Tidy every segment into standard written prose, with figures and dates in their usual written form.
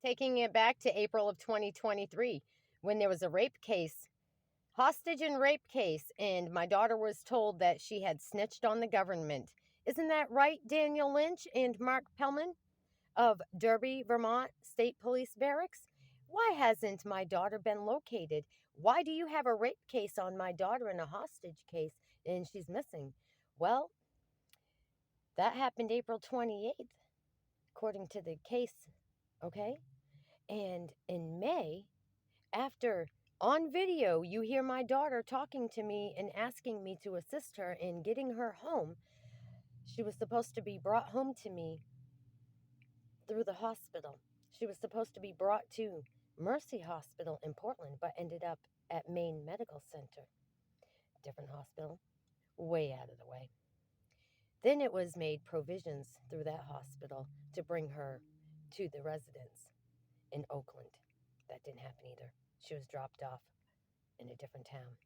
Taking it back to April of 2023 when there was a rape case, hostage and rape case, and my daughter was told that she had snitched on the government. Isn't that right, Daniel Lynch and Mark Pellman of Derby, Vermont State Police Barracks? Why hasn't my daughter been located? Why do you have a rape case on my daughter and a hostage case and she's missing? Well, that happened April 28th, according to the case, okay? And in May, after on video, you hear my daughter talking to me and asking me to assist her in getting her home. She was supposed to be brought home to me through the hospital. She was supposed to be brought to Mercy Hospital in Portland, but ended up at Maine Medical Center. Different hospital, way out of the way. Then it was made provisions through that hospital to bring her to the residence in Oakland. That didn't happen either. She was dropped off in a different town,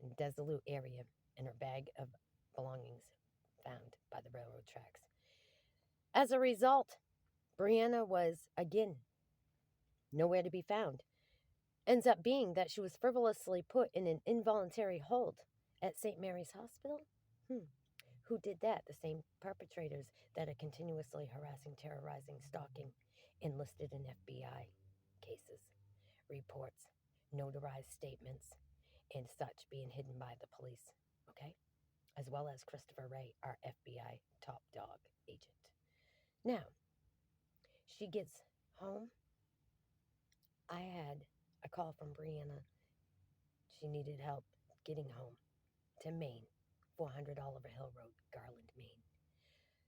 in a desolate area, and her bag of belongings found by the railroad tracks. As a result, Brianna was, again, nowhere to be found. Ends up being that she was frivolously put in an involuntary hold at St. Mary's Hospital. Who did that? The same perpetrators that are continuously harassing, terrorizing, stalking, enlisted in FBI cases, reports, notarized statements, and such being hidden by the police, okay? As well as Christopher Wray, our FBI top dog agent. Now, she gets home. I had a call from Brianna. She needed help getting home to Maine, 400 Oliver Hill Road, Garland, Maine.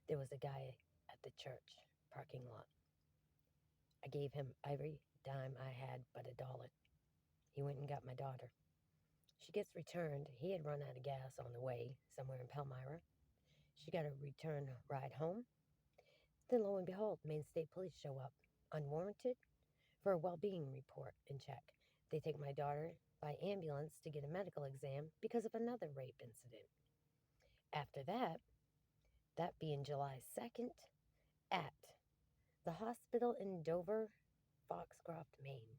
There was a guy at the church parking lot. I gave him every dime I had but $1. He went and got my daughter. She gets returned. He had run out of gas on the way somewhere in Palmyra. She got a return ride home. Then lo and behold, Maine State Police show up, unwarranted, for a well-being report and check. They take my daughter by ambulance to get a medical exam because of another rape incident. After that being July 2nd, at the hospital in Dover, Foxcroft, Maine.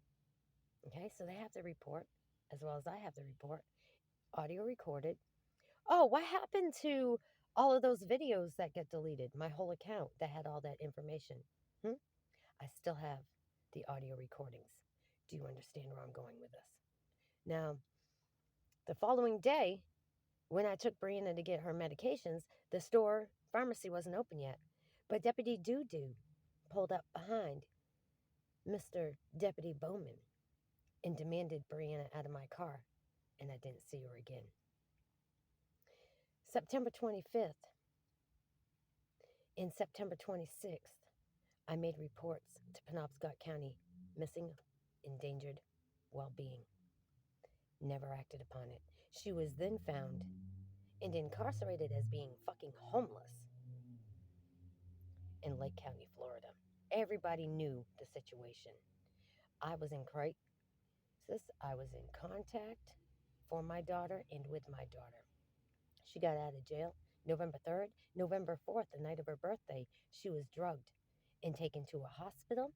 Okay, so they have the report, as well as I have the report, audio recorded. Oh, what happened to all of those videos that get deleted? My whole account that had all that information. I still have the audio recordings. Do you understand where I'm going with this? Now, the following day, when I took Brianna to get her medications, the store pharmacy wasn't open yet. But Deputy Doo-Doo pulled up behind Mr. Deputy Bowman and demanded Brianna out of my car, and I didn't see her again. September 25th and September 26th, I made reports to Penobscot County missing, endangered, well-being. Never acted upon it. She was then found and incarcerated as being fucking homeless in Lake County, Florida. Everybody knew the situation. I was in crisis. I was in contact for my daughter and with my daughter. She got out of jail November 3rd. November 4th, the night of her birthday, she was drugged and taken to a hospital,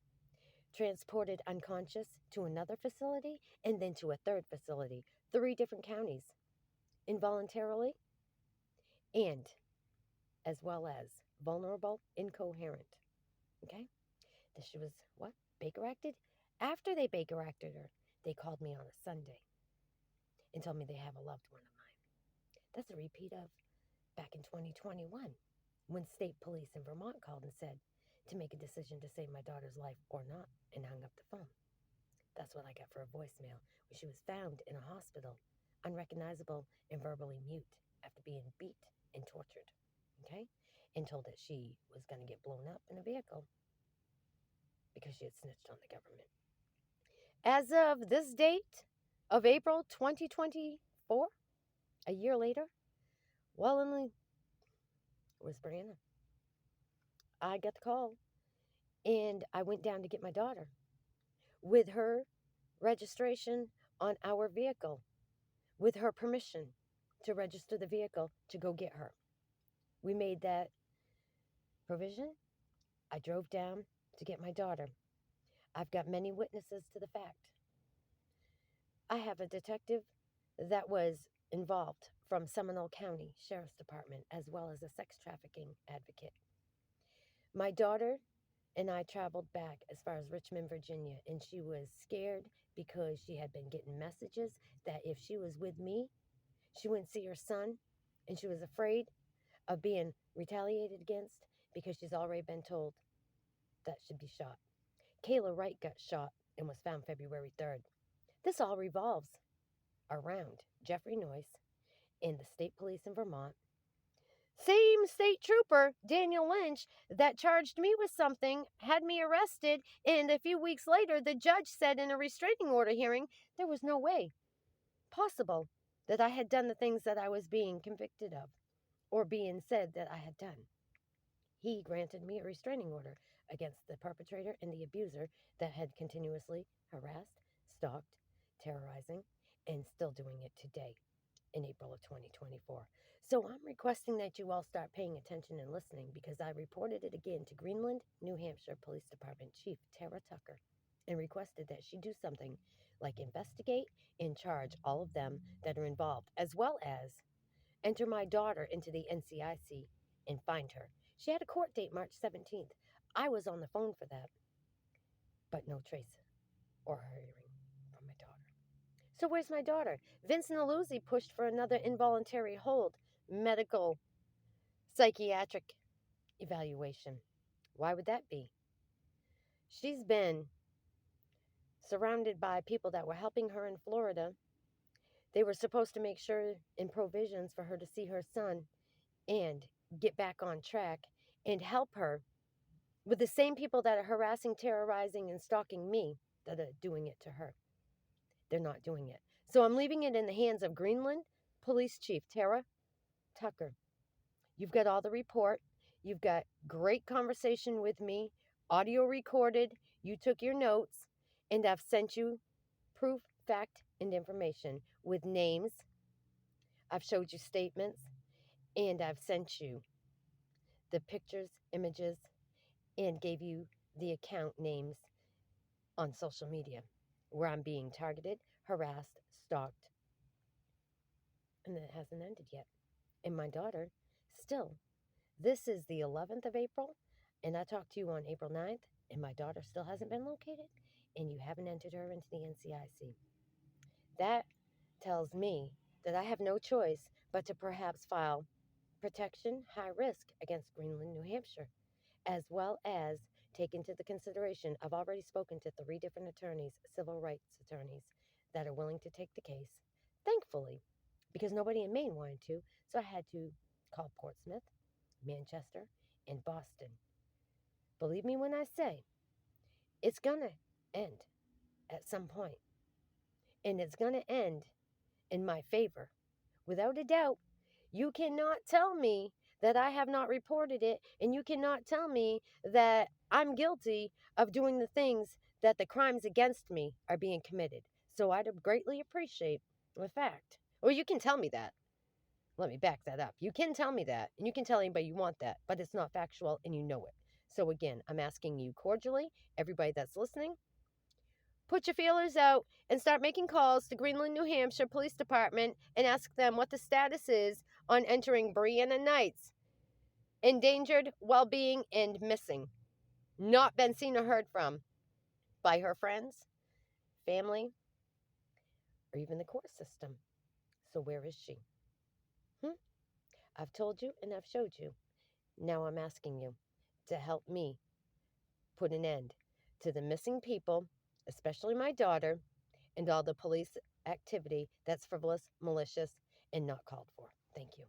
transported unconscious to another facility, and then to a third facility. 3 different counties, involuntarily, and as well as vulnerable, incoherent. Okay? That she was, what? Baker acted? After they Baker acted her, they called me on a Sunday and told me they have a loved one of mine. That's a repeat of back in 2021 when state police in Vermont called and said to make a decision to save my daughter's life or not, and hung up the phone. That's what I got for a voicemail when she was found in a hospital, unrecognizable and verbally mute after being beat and tortured, okay? And told that she was going to get blown up in a vehicle because she had snitched on the government. As of this date of April 2024, a year later, well, Emily, was Brianna. I got the call, and I went down to get my daughter with her registration on our vehicle, with her permission to register the vehicle to go get her. We made that provision. I drove down to get my daughter. I've got many witnesses to the fact. I have a detective that was involved from Seminole County Sheriff's Department, as well as a sex trafficking advocate. My daughter and I traveled back as far as Richmond, Virginia, and she was scared because she had been getting messages that if she was with me, she wouldn't see her son, and she was afraid of being retaliated against because she's already been told that she'd be shot. Kayla Wright got shot and was found February 3rd. This all revolves around Jeffrey Noyce and the state police in Vermont. Same state trooper, Daniel Lynch, that charged me with something, had me arrested, and a few weeks later, the judge said in a restraining order hearing there was no way possible that I had done the things that I was being convicted of or being said that I had done. He granted me a restraining order against the perpetrator and the abuser that had continuously harassed, stalked, terrorizing, and still doing it today in April of 2024. So I'm requesting that you all start paying attention and listening because I reported it again to Greenland, New Hampshire Police Department Chief Tara Tucker and requested that she do something like investigate and charge all of them that are involved, as well as enter my daughter into the NCIC and find her. She had a court date March 17th. I was on the phone for that, but no trace or hearing from my daughter. So where's my daughter? Vincent Aluzzi pushed for another involuntary hold, medical, psychiatric evaluation. Why would that be? She's been surrounded by people that were helping her in Florida. They were supposed to make sure in provisions for her to see her son and get back on track and help her with the same people that are harassing, terrorizing, and stalking me that are doing it to her. They're not doing it. So I'm leaving it in the hands of Greenland Police Chief Tara Tucker. You've got all the report. You've got great conversation with me, audio recorded. You took your notes, and I've sent you proof, fact, and information with names. I've showed you statements, and I've sent you the pictures, images, and gave you the account names on social media where I'm being targeted, harassed, stalked, and it hasn't ended yet. And my daughter, still, this is the 11th of April, and I talked to you on April 9th, and my daughter still hasn't been located, and you haven't entered her into the NCIC. That tells me that I have no choice but to perhaps file protection high risk against Greenland, New Hampshire, as well as take into the consideration, I've already spoken to 3 different attorneys, civil rights attorneys, that are willing to take the case. Thankfully, because nobody in Maine wanted to, so I had to call Portsmouth, Manchester, and Boston. Believe me when I say, it's going to end at some point, and it's going to end in my favor. Without a doubt, you cannot tell me that I have not reported it, and you cannot tell me that I'm guilty of doing the things that the crimes against me are being committed. So I'd greatly appreciate the fact. Or you can tell me that. Let me back that up. You can tell me that, and you can tell anybody you want that, but it's not factual, and you know it. So again, I'm asking you cordially, everybody that's listening, put your feelers out and start making calls to Greenland, New Hampshire Police Department and ask them what the status is on entering Brianna Knight's endangered, well-being, and missing. Not been seen or heard from by her friends, family, or even the court system. So where is she? I've told you and I've showed you. Now I'm asking you to help me put an end to the missing people, especially my daughter, and all the police activity that's frivolous, malicious, and not called for. Thank you.